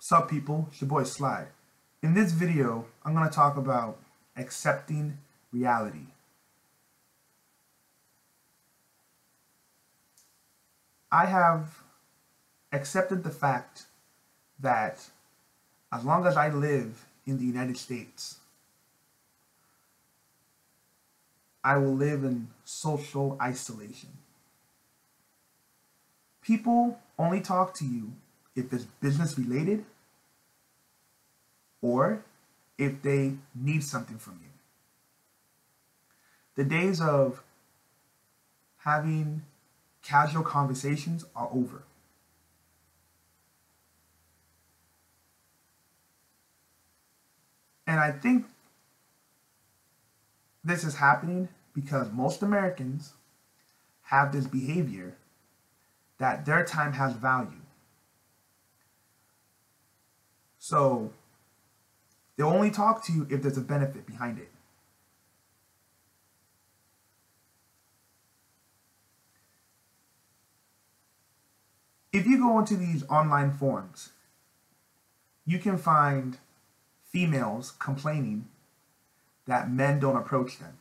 Sup people, it's your boy Slide. In this video, I'm going to talk about accepting reality. I have accepted the fact that as long as I live in the United States, I will live in social isolation. People only talk to you if it's business related or if they need something from you. The days of having casual conversations are over. And I think this is happening because most Americans have this behavior that their time has value. So they'll only talk to you if there's a benefit behind it. If you go into these online forums, you can find females complaining that men don't approach them.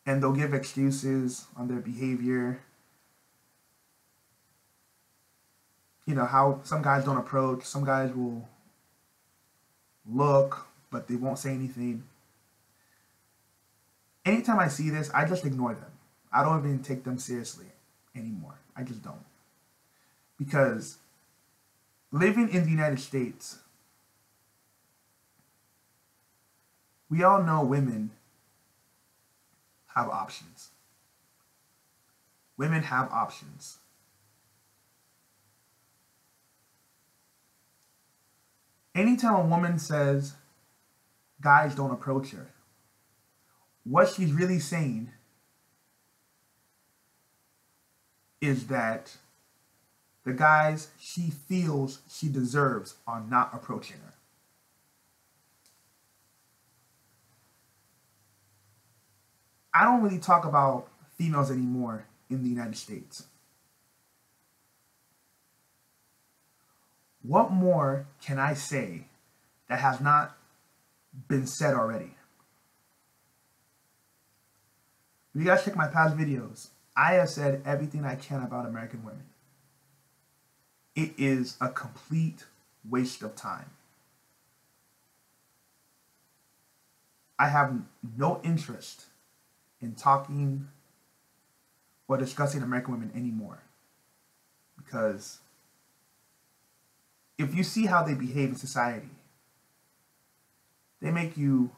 And they'll give excuses on their behavior. You know, how some guys don't approach, some guys will look, but they won't say anything. Anytime I see this, I just ignore them. I don't even take them seriously anymore. I just don't. Because living in the United States, we all know women have options. Women have options. Anytime a woman says guys don't approach her, what she's really saying is that the guys she feels she deserves are not approaching her. I don't really talk about females anymore in the United States. What more can I say that has not been said already? If you guys check my past videos, I have said everything I can about American women. It is a complete waste of time. I have no interest in talking or discussing American women anymore. Because if you see how they behave in society, they make you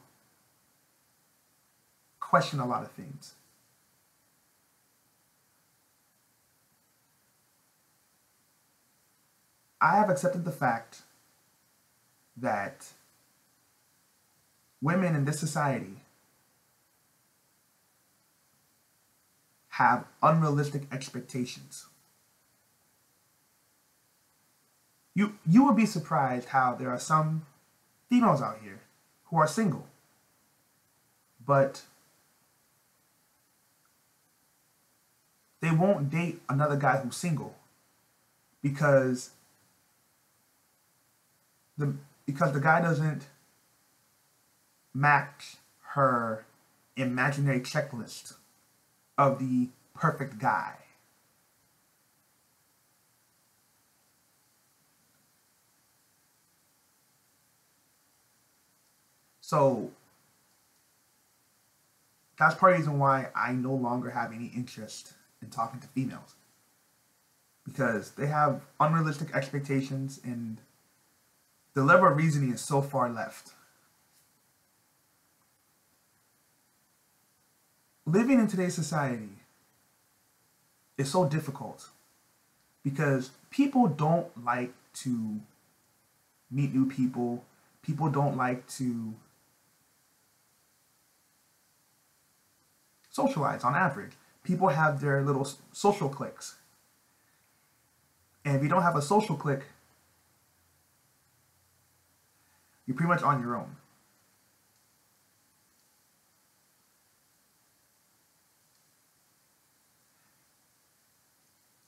question a lot of things. I have accepted the fact that women in this society have unrealistic expectations. You would be surprised how there are some females out here who are single, but they won't date another guy who's single because the guy doesn't match her imaginary checklist of the perfect guy. So that's part of the reason why I no longer have any interest in talking to females. Because they have unrealistic expectations and the level of reasoning is so far left. Living in today's society is so difficult because people don't like to meet new people. People don't like to socialize on average. People have their little social cliques. And if you don't have a social clique, you're pretty much on your own.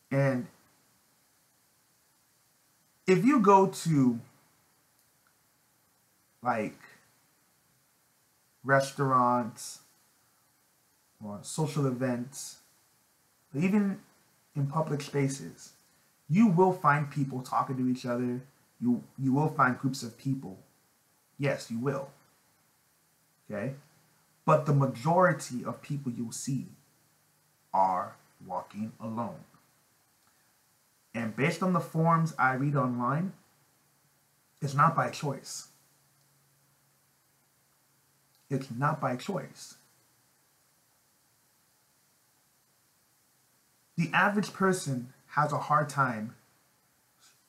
And if you go to like restaurants or social events, but even in public spaces, you will find people talking to each other. You will find groups of people. Yes, you will. Okay? But the majority of people you'll see are walking alone. And based on the forums I read online, it's not by choice. It's not by choice. The average person has a hard time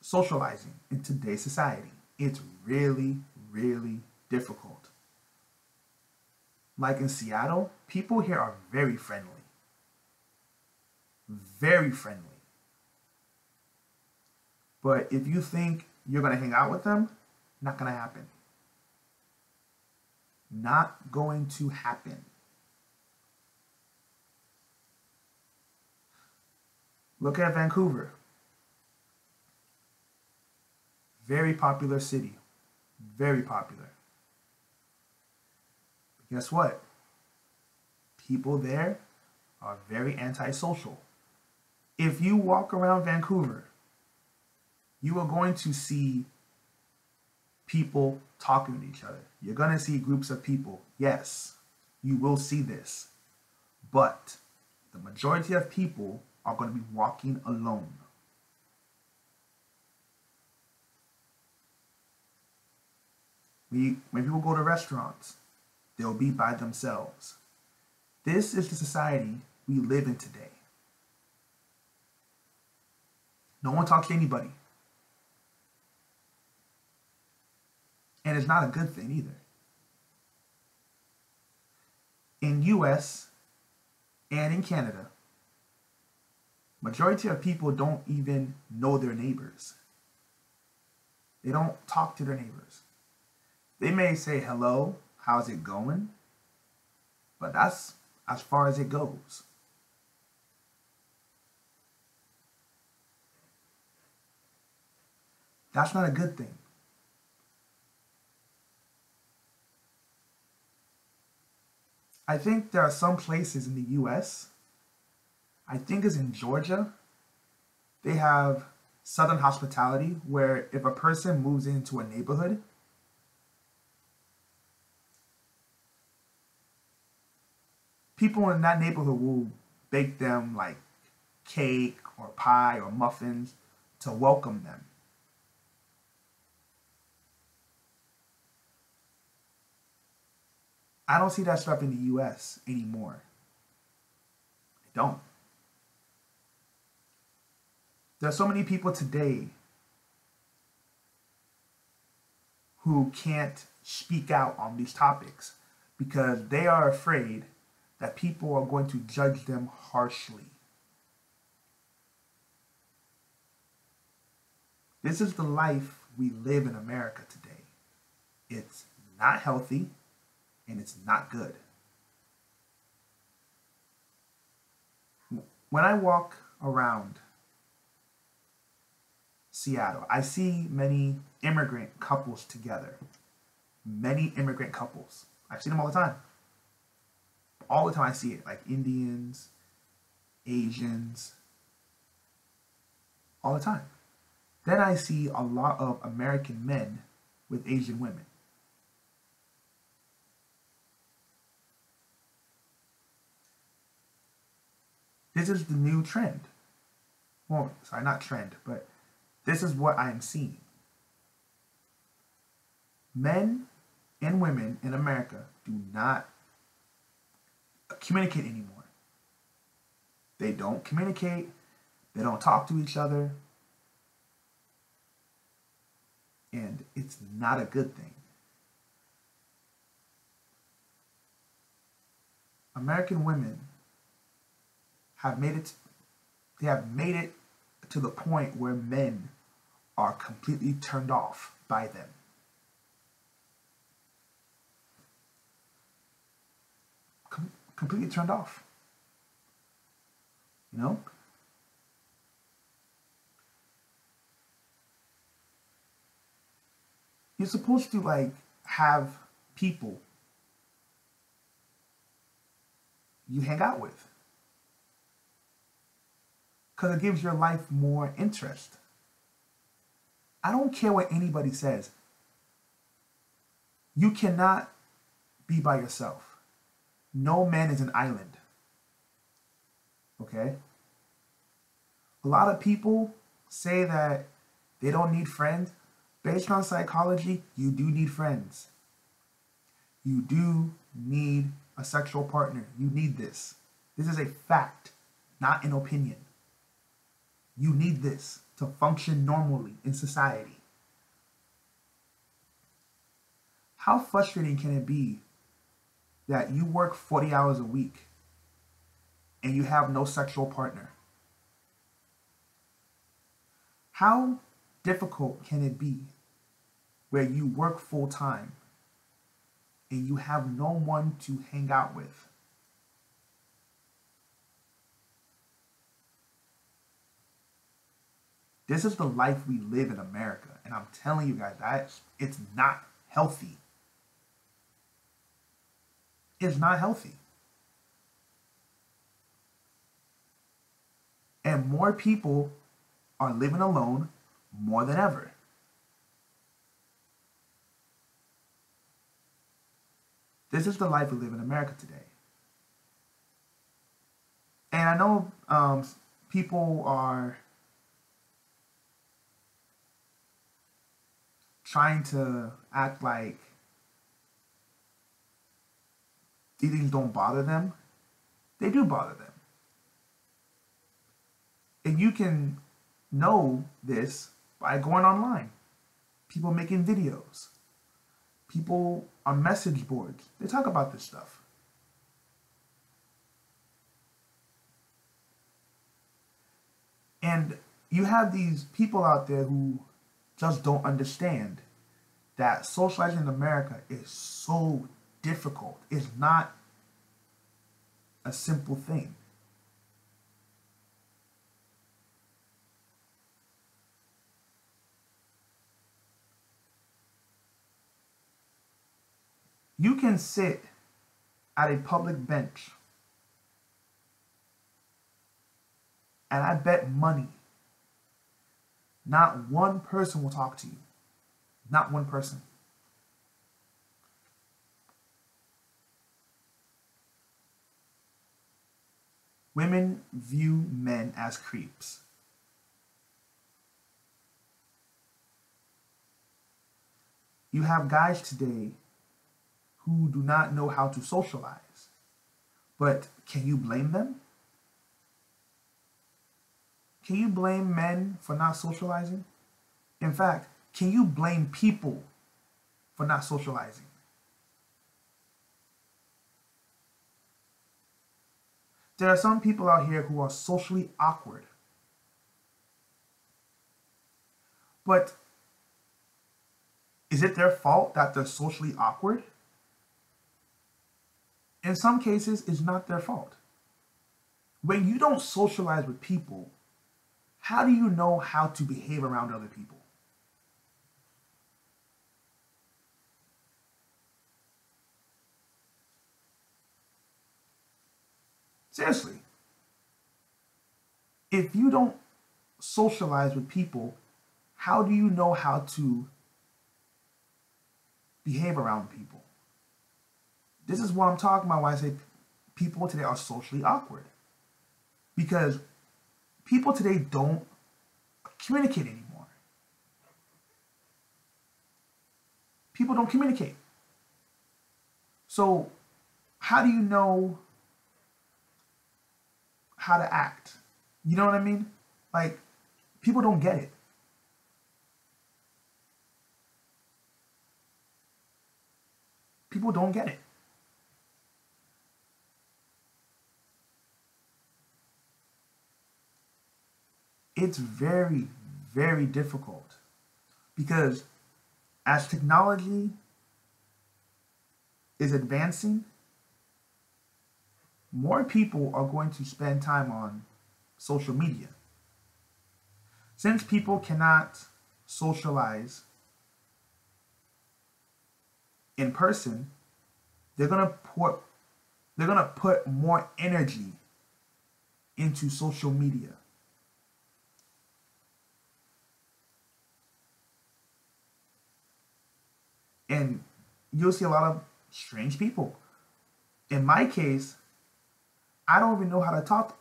socializing in today's society. It's really, really difficult. Like in Seattle, people here are very friendly. Very friendly. But if you think you're going to hang out with them, not going to happen. Not going to happen. Look at Vancouver. Very popular city. Very popular. But guess what? People there are very antisocial. If you walk around Vancouver, you are going to see people talking to each other. You're going to see groups of people. Yes, you will see this. But the majority of people are going to be walking alone. When people go to restaurants, they'll be by themselves. This is the society we live in today. No one talks to anybody. And it's not a good thing either. In US and in Canada, majority of people don't even know their neighbors. They don't talk to their neighbors. They may say, hello, how's it going? But that's as far as it goes. That's not a good thing. I think there are some places in the US, I think it's in Georgia, they have Southern hospitality where if a person moves into a neighborhood, people in that neighborhood will bake them like cake or pie or muffins to welcome them. I don't see that stuff in the US anymore. I don't. There are so many people today who can't speak out on these topics because they are afraid that people are going to judge them harshly. This is the life we live in America today. It's not healthy. And it's not good. When I walk around Seattle, I see many immigrant couples together. Many immigrant couples. I see them all the time. All the time I see it, like Indians, Asians, all the time. Then I see a lot of American men with Asian women. This is the new trend. Well, sorry, not trend, but this is what I am seeing. Men and women in America do not communicate anymore. They don't communicate. They don't talk to each other. And it's not a good thing. American women have made it to the point where men are completely turned off by them. Completely turned off. You know? You're supposed to like have people you hang out with, because it gives your life more interest. I don't care what anybody says. You cannot be by yourself. No man is an island. Okay? A lot of people say that they don't need friends. Based on psychology, you do need friends. You do need a sexual partner. You need this. This is a fact, not an opinion. You need this to function normally in society. How frustrating can it be that you work 40 hours a week and you have no sexual partner? How difficult can it be where you work full time and you have no one to hang out with? This is the life we live in America, and I'm telling you guys that it's not healthy. It's not healthy. And more people are living alone more than ever. This is the life we live in America today. And I know people are trying to act like these things don't bother them. They do bother them. And you can know this by going online. People making videos. People on message boards. They talk about this stuff. And you have these people out there who just don't understand that socializing in America is so difficult. It's not a simple thing. You can sit at a public bench and I bet money not one person will talk to you. Not one person. Women view men as creeps. You have guys today who do not know how to socialize. But can you blame them? Can you blame men for not socializing? In fact, can you blame people for not socializing? There are some people out here who are socially awkward. But is it their fault that they're socially awkward? In some cases, it's not their fault. When you don't socialize with people, how do you know how to behave around other people? Seriously. If you don't socialize with people, how do you know how to behave around people? This is what I'm talking about when I say people today are socially awkward. Because people today don't communicate anymore. People don't communicate. So how do you know how to act? You know what I mean? Like, people don't get it. People don't get it. It's very, very difficult because as technology is advancing, more people are going to spend time on social media. Since people cannot socialize in person, they're gonna put more energy into social media. And you'll see a lot of strange people. In my case, I don't even know how to talk.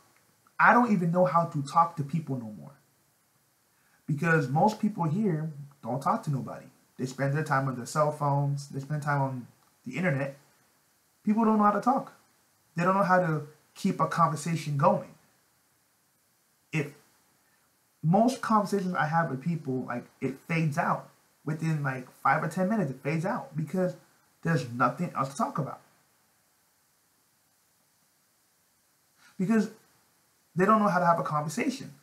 I don't even know how to talk to people no more. Because most people here don't talk to nobody. They spend their time on their cell phones. They spend time on the internet. People don't know how to talk. They don't know how to keep a conversation going. If most conversations I have with people, like, it fades out. Within like 5 or 10 minutes, it fades out because there's nothing else to talk about. Because they don't know how to have a conversation.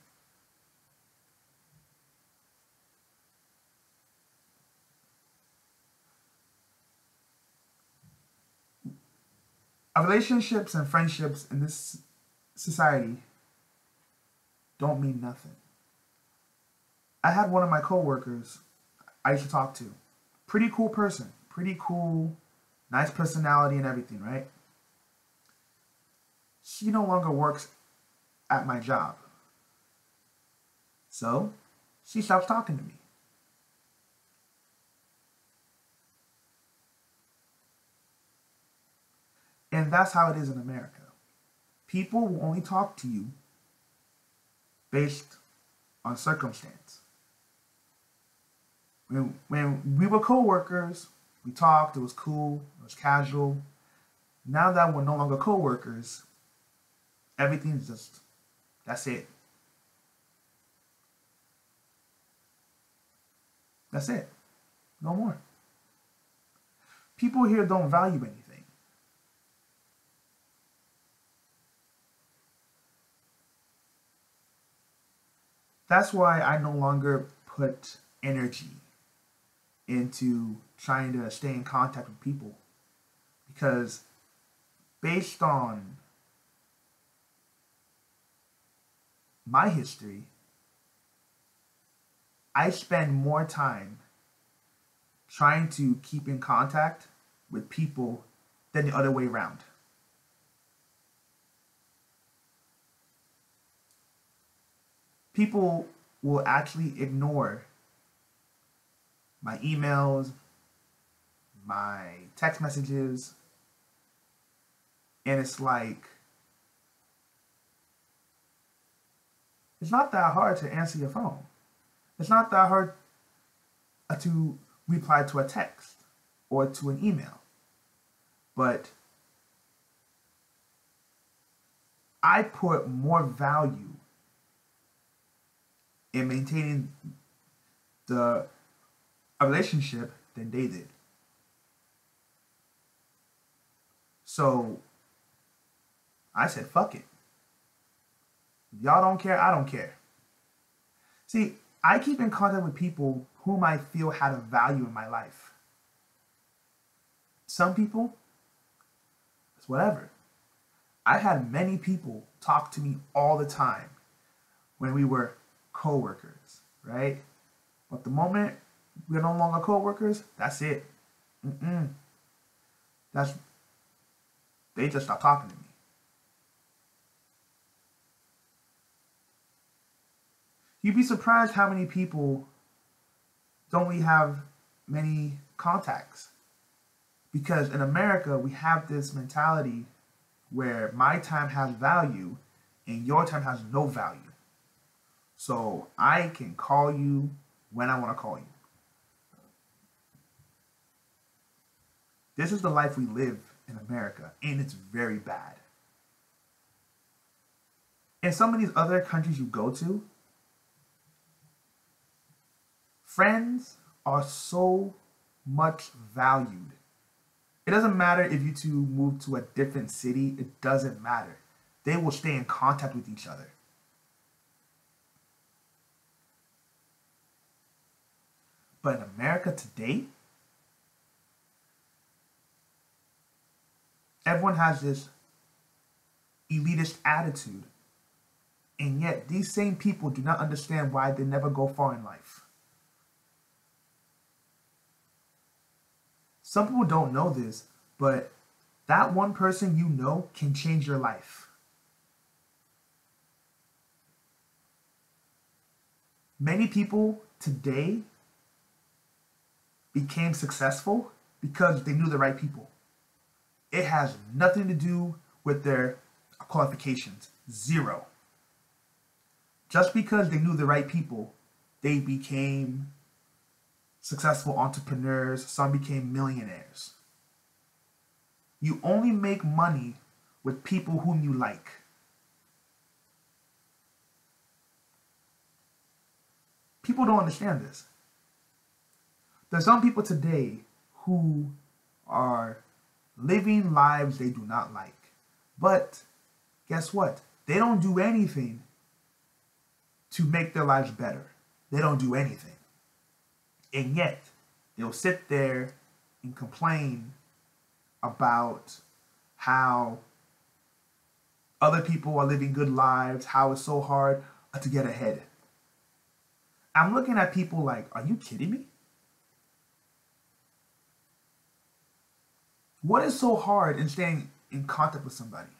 Our relationships and friendships in this society don't mean nothing. I had one of my coworkers I used to talk to. Pretty cool person. Pretty cool, nice personality and everything, right? She no longer works at my job. So, she stops talking to me. And that's how it is in America. People will only talk to you based on circumstance. When we were co-workers, we talked, it was cool, it was casual. Now that we're no longer co-workers, everything's just, that's it. That's it. No more. People here don't value anything. That's why I no longer put energy into trying to stay in contact with people. Because based on my history, I spend more time trying to keep in contact with people than the other way around. People will actually ignore my emails, my text messages, and it's like, it's not that hard to answer your phone. It's not that hard to reply to a text or to an email. But I put more value in maintaining a relationship than they did. So I said, fuck it. If y'all don't care, I don't care. See, I keep in contact with people whom I feel had a value in my life. Some people, it's whatever. I had many people talk to me all the time when we were co-workers, right? But the moment we're no longer co-workers, that's it. They just stopped talking to me. You'd be surprised how many people don't really have many contacts. Because in America, we have this mentality where my time has value and your time has no value. So I can call you when I want to call you. This is the life we live in America, and it's very bad. In some of these other countries you go to, friends are so much valued. It doesn't matter if you two move to a different city, it doesn't matter. They will stay in contact with each other. But in America today, everyone has this elitist attitude. And yet these same people do not understand why they never go far in life. Some people don't know this, but that one person you know can change your life. Many people today became successful because they knew the right people. It has nothing to do with their qualifications. Zero. Just because they knew the right people, they became successful entrepreneurs. Some became millionaires. You only make money with people whom you like. People don't understand this. There's some people today who are living lives they do not like. But guess what? They don't do anything to make their lives better. They don't do anything. And yet, they'll sit there and complain about how other people are living good lives, how it's so hard to get ahead. I'm looking at people like, are you kidding me? What is so hard in staying in contact with somebody?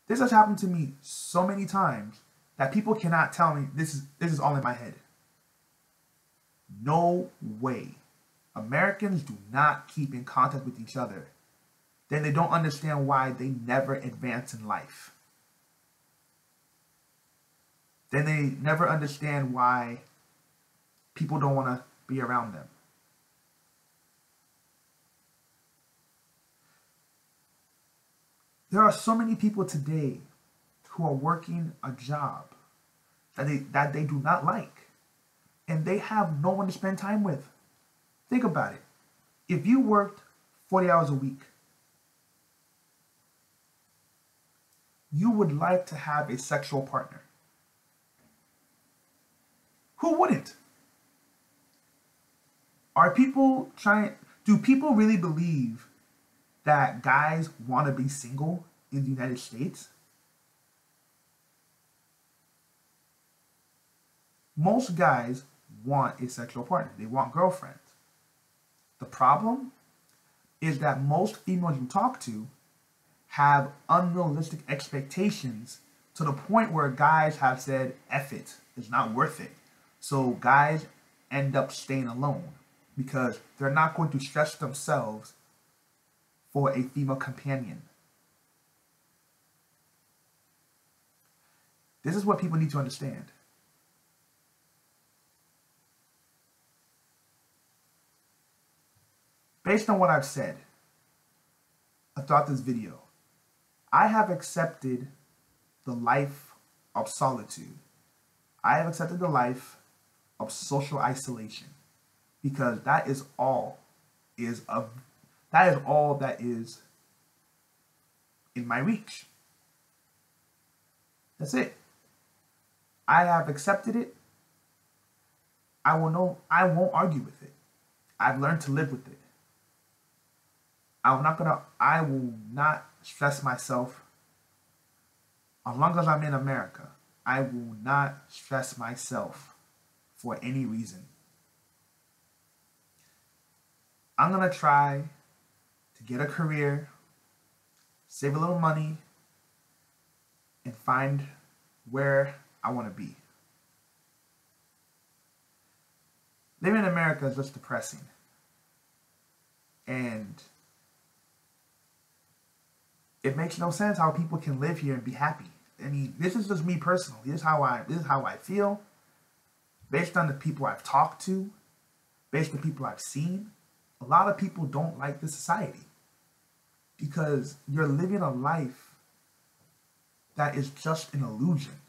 This has happened to me so many times that people cannot tell me this is all in my head. No way. Americans do not keep in contact with each other. Then they don't understand why they never advance in life. Then they never understand why people don't want to be around them. There are so many people today who are working a job that they do not like, and they have no one to spend time with. Think about it. If you worked 40 hours a week, you would like to have a sexual partner. Who wouldn't? Do people really believe that guys want to be single in the United States? Most guys want a sexual partner. They want girlfriends. The problem is that most females you talk to have unrealistic expectations to the point where guys have said, F it, it's not worth it. So guys end up staying alone because they're not going to stress themselves for a female companion. This is what people need to understand. Based on what I've said throughout this video, I have accepted the life of solitude. I have accepted the life of social isolation because that is all that is in my reach. That's it. I have accepted it. I won't argue with it. I've learned to live with it. I will not stress myself. As long as I'm in America, I will not stress myself for any reason. I'm going to try to get a career, save a little money, and find where I want to be. Living in America is just depressing. And it makes no sense how people can live here and be happy. I mean, this is just me personally. This is how I feel. Based on the people I've talked to, based on the people I've seen, a lot of people don't like this society because you're living a life that is just an illusion.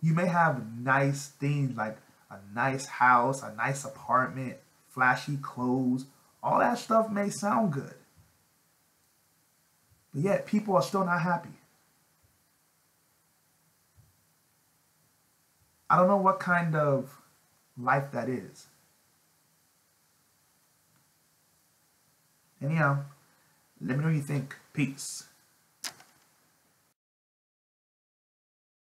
You may have nice things like a nice house, a nice apartment, flashy clothes. All that stuff may sound good. But yet, people are still not happy. I don't know what kind of life that is. Anyhow, let me know what you think. Peace.